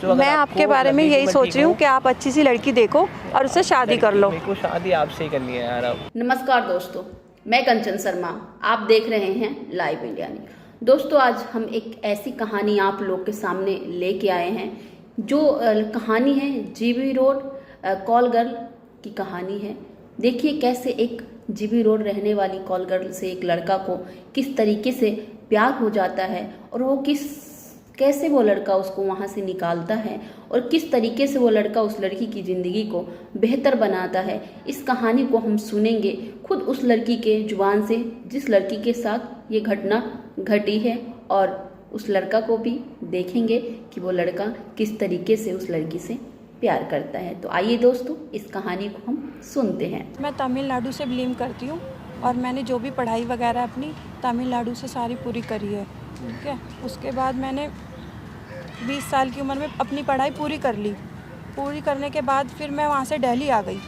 जो अगर मैं आपके बारे में यही सोच रही हूँ कि आप अच्छी सी लड़की देखो और उससे शादी कर लो। मेरे को शादी आपसे ही करनी है यार अब। नमस्कार दोस्तों, मैं कंचन शर्मा, आप देख रहे हैं लाइव इंडिया न्यूज़। दोस्तों, आज हम एक ऐसी कहानी आप लोग के सामने लेके आए हैं जो कहानी है जीबी रोड कॉल गर्ल की कहानी है। देखिए कैसे एक जीबी रोड रहने वाली कॉल गर्ल से एक लड़का को किस तरीके से प्यार हो जाता है और वो कैसे वो लड़का उसको वहाँ से निकालता है और किस तरीके से वो लड़का उस लड़की की ज़िंदगी को बेहतर बनाता है। इस कहानी को हम सुनेंगे खुद उस लड़की के जुबान से जिस लड़की के साथ ये घटना घटी है, और उस लड़का को भी देखेंगे कि वो लड़का किस तरीके से उस लड़की से प्यार करता है। तो आइए दोस्तों, इस कहानी को हम सुनते हैं। मैं तमिलनाडु से बिलोंग करती हूँ और मैंने जो भी पढ़ाई वगैरह अपनी तमिलनाडु से सारी पूरी करी है। ठीक है, उसके बाद मैंने 20 साल की उम्र में अपनी पढ़ाई पूरी कर ली। पूरी करने के बाद फिर मैं वहाँ से दिल्ली आ गई।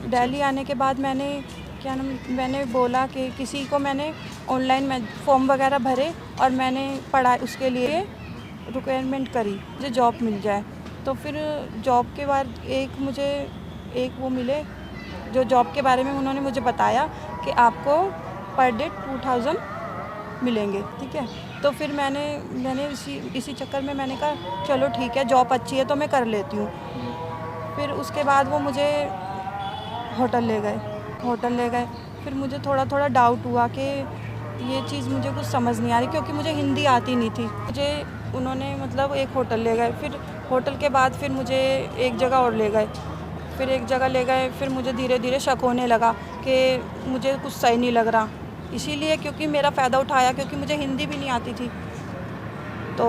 दिल्ली आने के बाद मैंने बोला कि किसी को मैंने ऑनलाइन में फॉर्म वगैरह भरे और मैंने पढ़ाई उसके लिए रिक्वायरमेंट करी मुझे जॉब मिल जाए। तो फिर जॉब के बाद एक वो मिले जो जॉब के बारे में उन्होंने मुझे बताया कि आपको पर डे 2000 मिलेंगे। ठीक है, तो फिर मैंने इसी चक्कर में मैंने कहा चलो ठीक है, जॉब अच्छी है तो मैं कर लेती हूँ। फिर उसके बाद वो मुझे होटल ले गए। फिर मुझे थोड़ा डाउट हुआ कि ये चीज़ मुझे कुछ समझ नहीं आ रही, क्योंकि मुझे हिंदी आती नहीं थी। मुझे उन्होंने मतलब एक होटल ले गए, फिर होटल के बाद फिर मुझे एक जगह और ले गए, फिर मुझे धीरे धीरे शक होने लगा कि मुझे कुछ सही नहीं लग रहा। इसीलिए क्योंकि मेरा फ़ायदा उठाया, क्योंकि मुझे हिंदी भी नहीं आती थी। तो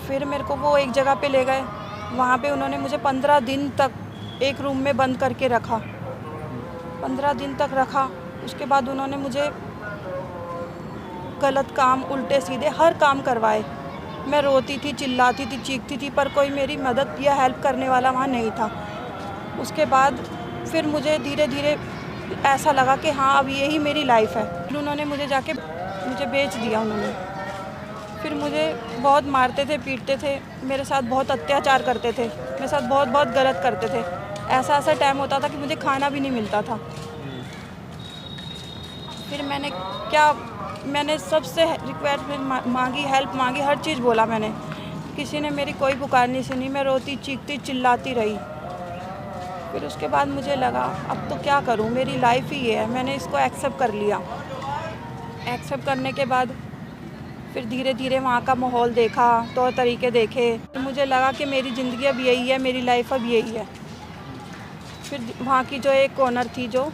फिर मेरे को वो एक जगह पे ले गए। वहाँ पे उन्होंने मुझे 15 दिन तक एक रूम में बंद करके रखा। 15 दिन तक रखा। उसके बाद उन्होंने मुझे गलत काम, उल्टे सीधे हर काम करवाए। मैं रोती थी, चिल्लाती थी, चीखती थी, पर कोई मेरी मदद या हेल्प करने वाला वहाँ नहीं था। उसके बाद फिर मुझे धीरे धीरे ऐसा लगा कि हाँ, अब यही मेरी लाइफ है। फिर उन्होंने मुझे बेच दिया उन्होंने। फिर मुझे बहुत मारते थे, पीटते थे, मेरे साथ बहुत अत्याचार करते थे, मेरे साथ बहुत गलत करते थे। ऐसा टाइम होता था कि मुझे खाना भी नहीं मिलता था। फिर मैंने सबसे रिक्वायरमेंट मांगी, हेल्प मांगी, हर चीज़ बोला मैंने। किसी ने मेरी कोई पुकार नहीं सुनी। मैं रोती, चीखती, चिल्लाती रही। फिर उसके बाद मुझे लगा अब तो क्या करूं, मेरी लाइफ ही ये है। मैंने इसको एक्सेप्ट कर लिया। एक्सेप्ट करने के बाद फिर धीरे धीरे वहाँ का माहौल देखा, तौर तरीके देखे। मुझे लगा कि मेरी ज़िंदगी अब यही है, मेरी लाइफ अब यही है। फिर वहाँ की जो एक ओनर थी, जो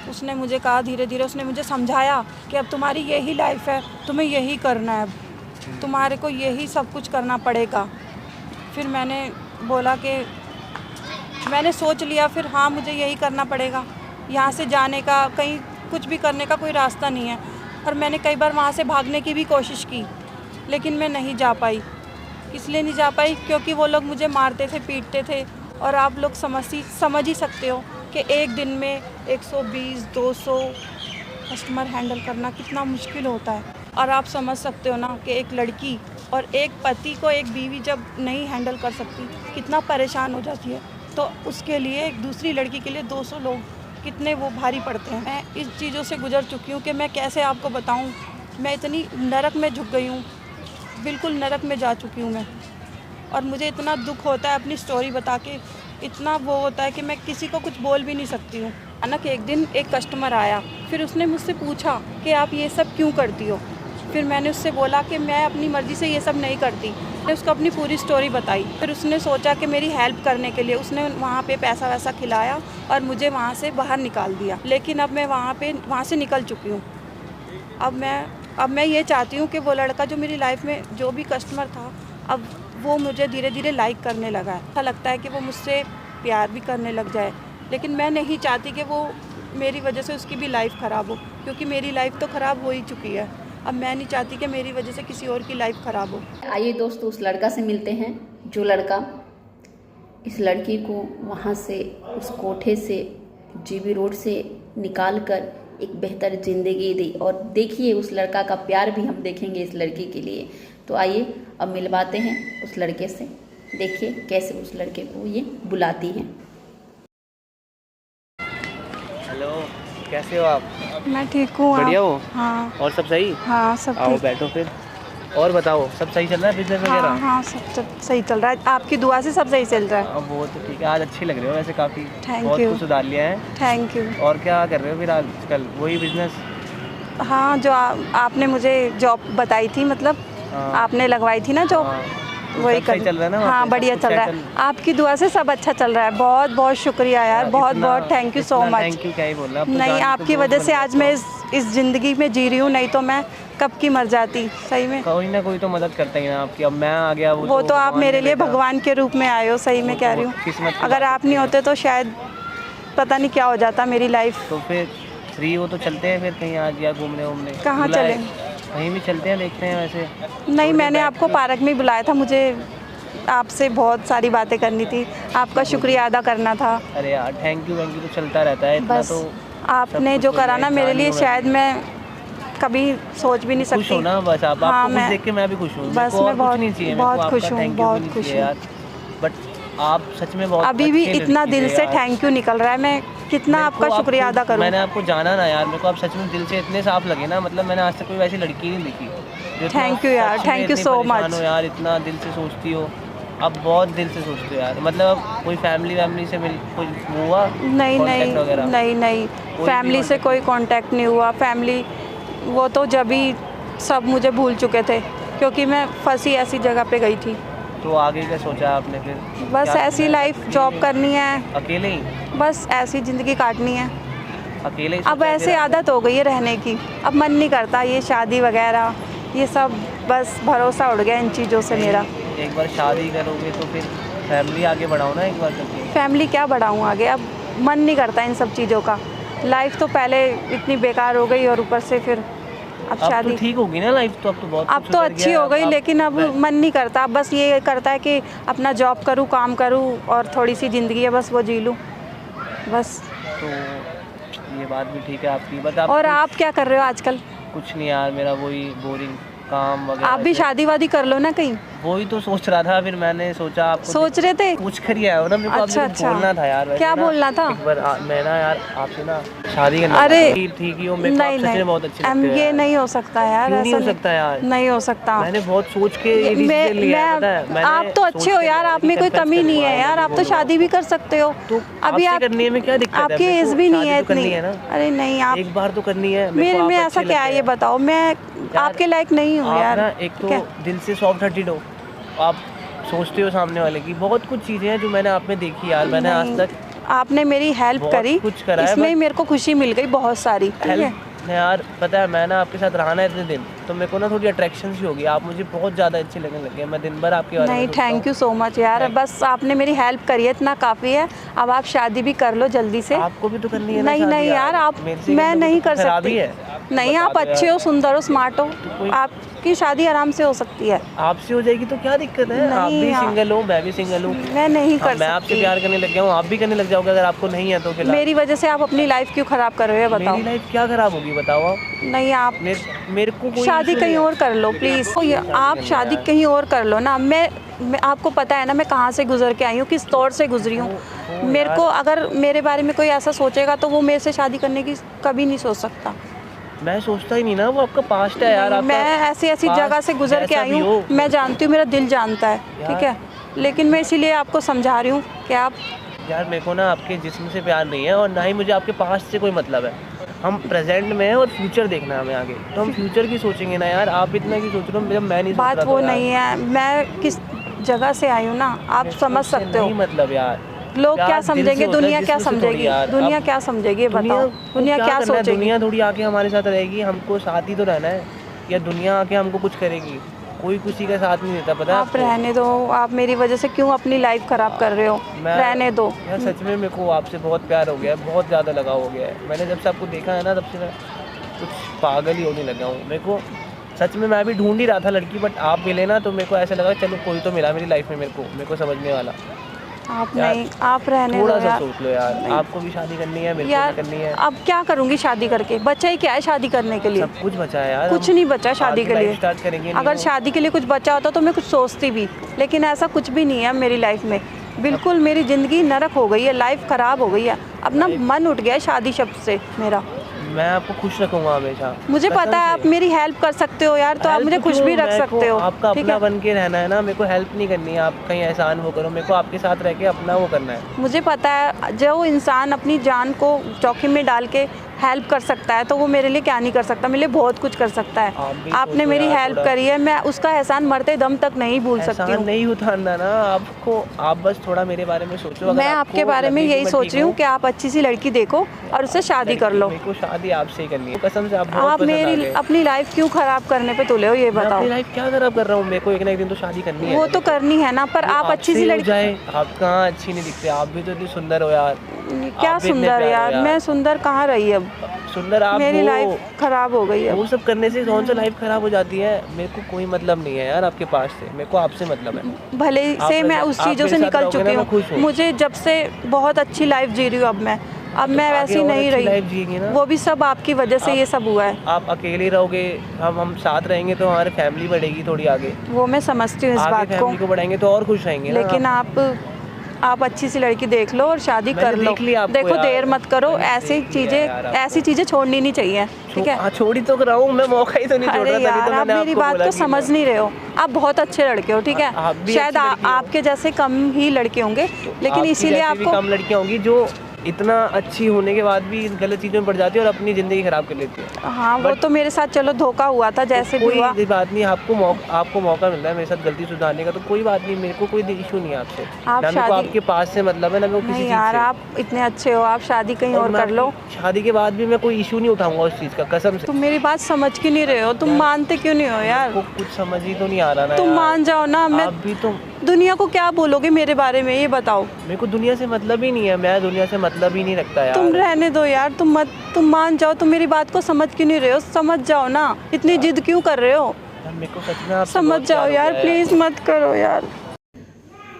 उसने मुझे कहा, धीरे धीरे उसने मुझे समझाया कि अब तुम्हारी यही लाइफ है, तुम्हें यही करना है, अब तुम्हारे को यही सब कुछ करना पड़ेगा। फिर मैंने बोला कि मैंने सोच लिया, फिर हाँ, मुझे यही करना पड़ेगा। यहाँ से जाने का, कहीं कुछ भी करने का कोई रास्ता नहीं है। और मैंने कई बार वहाँ से भागने की भी कोशिश की, लेकिन मैं नहीं जा पाई। इसलिए नहीं जा पाई क्योंकि वो लोग मुझे मारते थे, पीटते थे। और आप लोग समझ ही सकते हो कि एक दिन में 120-200 कस्टमर हैंडल करना कितना मुश्किल होता है। और आप समझ सकते हो ना कि एक लड़की और एक पति को एक बीवी जब नहीं हैंडल कर सकती, कितना परेशान हो जाती है। तो उसके लिए, एक दूसरी लड़की के लिए 200 लोग कितने वो भारी पड़ते हैं। मैं इस चीज़ों से गुजर चुकी हूँ कि मैं कैसे आपको बताऊँ। मैं इतनी नरक में झुक गई हूँ, बिल्कुल नरक में जा चुकी हूँ मैं। और मुझे इतना दुख होता है अपनी स्टोरी बता के, इतना वो होता है कि मैं किसी को कुछ बोल भी नहीं सकती हूँ। अचानक एक दिन एक कस्टमर आया, फिर उसने मुझसे पूछा कि आप ये सब क्यों करती हो। फिर मैंने उससे बोला कि मैं अपनी मर्ज़ी से ये सब नहीं करती। मैंने उसको अपनी पूरी स्टोरी बताई। फिर उसने सोचा कि मेरी हेल्प करने के लिए उसने वहाँ पे पैसा वैसा खिलाया और मुझे वहाँ से बाहर निकाल दिया। लेकिन अब मैं वहाँ से निकल चुकी हूँ। अब मैं ये चाहती हूँ कि वो लड़का जो मेरी लाइफ में जो भी कस्टमर था, अब वो मुझे धीरे धीरे लाइक करने लगा है। अच्छा लगता है कि वो मुझसे प्यार भी करने लग जाए, लेकिन मैं नहीं चाहती कि वो मेरी वजह से उसकी भी लाइफ ख़राब हो, क्योंकि मेरी लाइफ तो ख़राब हो ही चुकी है। अब मैं नहीं चाहती कि मेरी वजह से किसी और की लाइफ ख़राब हो। आइए दोस्तों, उस लड़का से मिलते हैं जो लड़का इस लड़की को वहाँ से, उस कोठे से, जीबी रोड से निकाल कर एक बेहतर ज़िंदगी दी। और देखिए उस लड़का का प्यार भी हम देखेंगे इस लड़की के लिए। तो आइए अब मिलवाते हैं उस लड़के से। देखिए कैसे उस लड़के को ये बुलाती हैं। हेलो, कैसे हो आप? मैं ठीक हूँ। बढ़िया हो? हाँ और सब सही? हाँ सब आओ ठीक। बैठो फिर। और बताओ, सब सही चल रहा है बिजनेस हाँ वगैरह? हाँ सब सही चल रहा है, आपकी दुआ से सब सही चल रहा है। अब वो तो ठीक है। आज अच्छी लग रहे हो वैसे काफ़ी, Thank बहुत you. कुछ सुधार लिया है। Thank you. और क्या कर रहे हो फिर आजकल? वही बिजनेस? हाँ जो आपने मुझे जॉब बताई थी, मतलब हाँ। आपने लगवाई थी ना जॉब, हाँ, तो वही सब सही कर। चल रहा है ना वहाँ हाँ पे? बढ़िया सब कुछ चल रहा है, settle? आपकी दुआ से सब अच्छा चल रहा है। बहुत बहुत शुक्रिया यार, बहुत इतना- बहुत थैंक यू सो इतना मच। थैंक यू क्या ही बोलना, अब तो नहीं जान के आपकी तो वजह दोस्त से बन आज गए मैं तो। इस ज़िंदगी में जी रही हूँ, नहीं तो मैं कब की मर जाती सही में। कोई ना कोई तो मदद करता ही ना आपकी। अब मैं आ गया, वो तो आप भगवान मेरे ने लिए भेजा। भगवान के रूप में आए हो, सही में वो कह तो रही हूँ। किस्मत की अगर बात आप नहीं होती है। होते तो शायद पता नहीं क्या हो जाता मेरी लाइफ। तो फिर फ्री हो तो चलते हैं फिर कहीं आज, या घूमने वूमने? कहाँ बुलाए? चलें? कहीं भी चलते हैं, देखते हैं वैसे। नहीं थोड़ी मैंने देर आपको बैठ पार्क में ही बुलाया था, मुझे आपसे बहुत सारी बातें करनी थी, आपका शुक्रिया अदा करना था। के- अरे यार थैंक यू तो चलता रहता है इतना बस तो। आपने सब जो कुछ हो करा गया, ना मेरे इंसान ही लिए हूँ मैं शायद भी। मैं कभी सोच भी नहीं खुश सकती। हो ना बस आप, हाँ, आपको खुश मैं- देख के मैं भी खुश हूँ। मेरे बस को और मैं कुछ बहुत नहीं चाहिए, मेरे बहुत को खुश आपका हूँ, थैंक यू भी बहुत नहीं खुश चाहिए हूँ। यार। बट आप सच में बहुत अभी भी अच्छे इतना लड़की दिल थे से यार। थैंक यू निकल रहा है, मैं कितना मेरे आपका को शुक्रिया आपको- अदा करूँ। मैंने आपको जाना ना यार, मेरे को आप सच में दिल से इतने साफ लगे ना, मतलब मैंने आज तक कोई वैसी लड़की नहीं देखी जो इतना Thank you यार, सच में thank you इतनी so परेशान much। हो यार, इतना दिल से सोचती हो। अब बहुत दिल से सोचते हो यार, मतलब अब कोई फैमिली से मिल कोई हुआ नहीं कांटेक्ट वगैरह? नहीं नहीं नहीं, भी फैमिली से contact कोई कांटेक्ट नहीं हुआ। फैमिली वो तो जब ही सब मुझे भूल चुके थे, क्योंकि मैं फंसी ऐसी जगह पे गई थी। तो आगे क्या सोचा आपने फिर? बस क्या ऐसी करना है? लाइफ जॉब करनी है, अकेले ही? बस ऐसी ज़िंदगी काटनी है। अकेले ही अब सोचा है ऐसे फिर? आदत हो गई है रहने की, अब मन नहीं करता ये शादी वगैरह, ये सब बस भरोसा उड़ गया इन चीज़ों से मेरा। एक बार शादी करोगे तो फिर फैमिली आगे बढ़ाओ ना एक बार करके। फैमिली क्या बढ़ाऊँ आगे, अब मन नहीं करता इन सब चीज़ों का। लाइफ तो पहले इतनी बेकार हो गई और ऊपर से फिर अब अब शादी। तो ठीक होगी ना लाइफ, तो अब तो बहुत अब कुछ तो सुधर अच्छी गया है, हो गई, लेकिन अब मैं- मन नहीं करता। अब बस ये करता है कि अपना जॉब करूँ, काम करूँ और थोड़ी सी ज़िंदगी है बस वो जी लूँ बस। तो ये बात भी ठीक है आपकी, बट आप और आप क्या कर रहे हो आजकल? कुछ नहीं यार, मेरा वही बोरिंग काम वगैरह। आप भी ऐसे- शादी वादी कर लो ना कहीं। वही तो सोच रहा था, फिर मैंने सोचा आपको सोच रहे थे? पूछ कर ही आया हो ना, मेरे को अच्छा, आपसे कुछ अच्छा। बोलना था यार। वैसे क्या ना, बोलना था? एक बार मैं ना यार आपसे ना शादी करना अरे ठीक ही हो, मेरे को आप नहीं सच में बहुत अच्छे नहीं, लगते हो ये यार। नहीं हो सकता यार, क्यों नहीं हो ऐसा सकता यार? नहीं हो सकता। मैंने बहुत सोच के ये डिसीजन लिया है, पता है? मैंने आप तो अच्छे सोच हो के यार, लिया आप कि में कोई confess कमी नहीं है करूँगा, यार, आप तो बोलूँगा। शादी भी कर सकते हो। तो अभी आपसे आप करने में क्या दिक्कत है? आपकी मेरे एज को भी नहीं शादी है तो करनी इतनी। है ना। अरे नहीं, आप एक बार तो करनी है। मेरे मेरे को में आप ऐसा अच्छे क्या है लगते ये हैं। बताओ, मैं यार, आपके लायक नहीं हूँ आप यार। ना एक तो क्या? दिल से सॉफ्ट हार्टेड हो, आप सोचते हो सामने वाले की। बहुत कुछ चीज़ें हैं जो मैंने आप में देखी यार, मैंने आज नहीं, तक आपने मेरी हेल्प बहुत करी, कुछ करा है, इसमें ही but- मेरे को खुशी मिल गई बहुत सारी। ठीक है, हेल्प यार, पता है मैं ना आपके साथ रहा ना इतने दिन, तो मेरे को ना थोड़ी अट्रैक्शन सी होगी। आप मुझे बहुत ज़्यादा अच्छे लगने लगे, मैं दिन भर आपके बारे में नहीं सोचता थैंक हूँ। यू सो मच यार, Thank- बस आपने मेरी हेल्प करी है, इतना काफ़ी है। अब आप शादी भी कर लो जल्दी से। आपको भी तो करनी है ना नहीं शादी नहीं यार, आप मेरे से मैं करने नहीं को कर तो खराबी सकती। है। नहीं, बता आप दो अच्छे यार। हो, सुंदर हो, स्मार्ट हो, कोई- आपकी शादी आराम से हो सकती है। आपसे हो जाएगी तो क्या दिक्कत है? आप नहीं भी यार। सिंगल हो, मैं भी सिंगल हूँ। मैं नहीं कर मैं आपसे सकती। प्यार करने लग गया हूँ, आप भी करने लग जाओगे अगर आपको नहीं है तो। फिलहाल मेरी वजह से आप अपनी लाइफ क्यों ख़राब कर रहे हो ये बताओ। मेरी लाइफ क्या खराब होगी बताओ आप? नहीं, आप मेरे को कोई शादी issue कहीं नहीं है। और कर लो प्लीज़। आप करनी शादी यार। कहीं और कर लो ना। मैं आपको पता है ना मैं कहाँ से गुजर के आई हूँ, किस दौर से गुजरी हूँ। ओ मेरे यार। को अगर मेरे बारे में कोई ऐसा सोचेगा तो वो मेरे से शादी करने की कभी नहीं सोच सकता। मैं सोचता ही नहीं ना, वो आपका पास्ट है यार। आपका मैं ऐसी ऐसी past जगह से गुजर के जैसा आई भी हूँ, हो। मैं जानती हूँ, मेरा दिल जानता है। ठीक है, लेकिन मैं इसीलिए आपको समझा रही हूँ कि आप यार मेरे को ना आपके जिस्म से प्यार नहीं है, और ना ही मुझे आपके पास्ट से कोई मतलब है। हम प्रेजेंट में हैं और फ्यूचर देखना है हमें आगे, तो हम फ्यूचर की सोचेंगे ना यार। आप इतना की सोच रहे हो, जब मैं नहीं सोच बात रहा वो था यार। नहीं है। मैं किस जगह से आई हूँ ना, आप मेरे को समझ उससे सकते हो। नहीं मतलब यार, लोग प्यार क्या दिल से समझेंगे, होता है, दुनिया क्या जिस्म से थोड़ी समझेगी, यार। दुनिया अब क्या समझेगी ये बताओ, को दुनिया क्या करना है? सोचेगी। दुनिया थोड़ी आके हमारे साथ रहेगी, हमको साथ ही तो रहना है, या दुनिया आके हमको कुछ करेगी? कोई किसी का साथ नहीं देता, पता है आप आपको? रहने दो, आप मेरी वजह से क्यों अपनी लाइफ खराब कर रहे हो। मैं रहने दो। यार, सच में मेरे को आपसे बहुत प्यार हो गया है, बहुत ज़्यादा लगाव हो गया है। मैंने जब से आपको देखा है ना, तब से मैं कुछ पागल ही होने लगा हूँ। मेरे को सच में मैं भी ढूंढ ही रहा था लड़की, बट आप मिले ना तो मेरे को ऐसा लगा चलो कोई तो मिला मेरी लाइफ में, मेरे को समझने वाला। आप यार, नहीं, आप रहने थोड़ा दो सा यार। सोच लो यार, नहीं। आपको भी शादी करनी है, मेरे को यार भी करनी है, अब क्या करूँगी शादी करके? बचा ही क्या है शादी करने के लिए? सब कुछ बचा है यार। कुछ हम नहीं बचा शादी आगे के लाइफ लिए। स्टार्ट करेंगे अगर नहीं शादी के लिए कुछ बचा होता तो मैं कुछ सोचती भी, लेकिन ऐसा कुछ भी नहीं है मेरी लाइफ में। बिल्कुल मेरी ज़िंदगी नरक हो गई है, लाइफ ख़राब हो गई है। अब ना मन उठ गया है शादी शब्द से मेरा। मैं आपको खुश रखूंगा हमेशा। मुझे कसम पता है से। आप मेरी हेल्प कर सकते हो यार, तो आप हेल्प मुझे खुश क्यों? भी रख मेरे को सकते हो। आपका ठीक अपना है, बन के रहना है ना, मेरे को हेल्प नहीं करनी है, आप कहीं एहसान वो करो, मेरे को आपके साथ रह के अपना वो करना है। मुझे पता है जो इंसान अपनी जान को जोखिम में डाल के हेल्प कर सकता है तो वो मेरे लिए क्या नहीं कर सकता, मेरे लिए बहुत कुछ कर सकता आप है। भी आपने सोचो मेरी यार हेल्प थोड़ा। करी है, मैं उसका एहसान मरते दम तक नहीं भूल सकती एहसान हूँ। नहीं उतारना ना आपको, आप बस थोड़ा मेरे बारे में सोचो। अगर मैं आपको आपके बारे में लगे कि यही मैं सोच ठीक रही हूँ कि आप अच्छी सी लड़की देखो और उससे शादी कर लो। मेरे को शादी आपसे ही करनी है, कसम से आप बहुत आप पसंद आ मेरी गए। अपनी लाइफ क्यों खराब करने पे तुले हो ये मैं बताओ? अपनी लाइफ क्या खराब कर रहा हूँ? मेरे को एक ना एक दिन तो शादी करनी है वो ना, तो देखो। करनी है ना, पर वो आप अच्छी आपसे सी ही हो लड़की। जाए, आप कहाँ अच्छी नहीं दिखते, आप भी तो इतनी सुंदर हो यार। क्या आप भी इतने सुंदर प्यारे हो यार, मैं सुंदर कहाँ रही अब? सुंदर आप मेरी हो। लाइफ खराब हो गई वो अब। सब करने से कौन सा लाइफ खराब हो जाती है? मेरे को कोई मतलब नहीं है यार आपके पास से, मेरे को आपसे मतलब है। भले आप से मैं मेरे- उस आप चीज़ों मेरे से साथ निकल रहोगे ना, चुकी मैं खुश हूँ। हूँ। मुझे जब से बहुत अच्छी लाइफ जी रही हूँ अब मैं आगे वैसी और नहीं अच्छी लाइफ रही। जिएंगे ना। वो भी सब आपकी वजह से ये सब हुआ है। आप अकेले रहोगे, हम साथ रहेंगे तो हमारी फैमिली बढ़ेगी थोड़ी आगे। वो मैं समझती हूँ इस आगे बात को, फैमिली को बढ़ाएंगे तो और खुश रहेंगे ना। लेकिन आप अच्छी सी लड़की देख लो और शादी मैंने कर लो। देख लिया आपको देखो यार, देर मत करो, मैंने ऐसी देख लिया यार चीज़ें आपको। ऐसी चीज़ें छोड़नी नहीं चाहिए। ठीक है? हाँ, छोड़ी तो रहा हूँ मैं, मौका ही तो नहीं छोड़ अरे रहा, तभी यार तो आप मैंने मेरी आपको बात बोला को कि समझ नहीं रहे हो। आप बहुत अच्छे लड़के हो, ठीक है? आप भी शायद अच्छी लड़की हो। आपके जैसे कम ही लड़के होंगे, लेकिन आपकी इसीलिए जैसी भी आपको। कम लड़कियां होंगी जो इतना अच्छी होने के बाद भी इन गलत चीज़ों में पड़ जाती है और अपनी ज़िंदगी ख़राब कर लेती है। हाँ वो But- तो मेरे साथ चलो धोखा हुआ था, जैसे भी हुआ। कोई बात नहीं, आपको मौका मिल रहा है मेरे साथ गलती सुधारने का, तो कोई बात नहीं, मेरे को कोई इशू नहीं है आपसे। आप ना मेरे को शादी- आपके पास से मतलब है, ना मेरे को किसी नहीं चीज़ यार, से। आप इतने अच्छे हो, आप शादी कहीं और मैं कर लो। आपकी शादी के बाद भी मैं कोई इशू नहीं उठाऊंगा उस चीज़ का, कसम से। तुम मेरी बात समझ क्यों नहीं रहे हो? तुम मानते क्यों नहीं हो यार? को कुछ समझ ही तो नहीं आ रहा ना तुम यार। मान जाओ ना। मैं आप भी तो, दुनिया को क्या बोलोगे मेरे बारे में ये बताओ? मेरे को दुनिया से मतलब ही नहीं है, मैं दुनिया से मतलब ही नहीं रखता यार। तुम रहने दो यार, तुम मान जाओ। तुम मेरी बात को समझ क्यों नहीं रहे हो? समझ जाओ ना, इतनी जिद क्यों कर रहे हो? यार, मेरे को सच में आपसे समझ बहुत जाओ प्यार हो यार, गया है। प्लीज मत करो यार।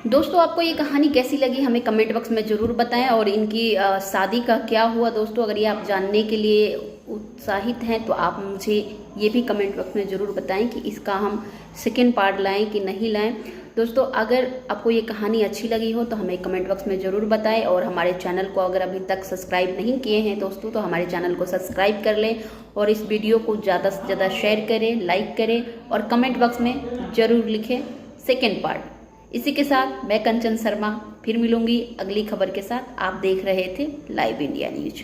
दोस्तों आपको ये कहानी कैसी लगी हमें कमेंट बॉक्स में ज़रूर बताएं, और इनकी शादी का क्या हुआ दोस्तों, अगर ये आप जानने के लिए उत्साहित हैं तो आप मुझे ये भी कमेंट बॉक्स में ज़रूर बताएं कि इसका हम सेकेंड पार्ट लाएं कि नहीं लाएं। दोस्तों अगर आपको ये कहानी अच्छी लगी हो तो हमें कमेंट बॉक्स में ज़रूर बताएं, और हमारे चैनल को अगर अभी तक सब्सक्राइब नहीं किए हैं दोस्तों तो हमारे चैनल को सब्सक्राइब कर लें, और इस वीडियो को ज़्यादा से ज़्यादा शेयर करें, लाइक करें, और कमेंट बॉक्स में ज़रूर लिखें सेकेंड पार्ट। इसी के साथ मैं कंचन शर्मा फिर मिलूंगी अगली खबर के साथ। आप देख रहे थे लाइव इंडिया न्यूज।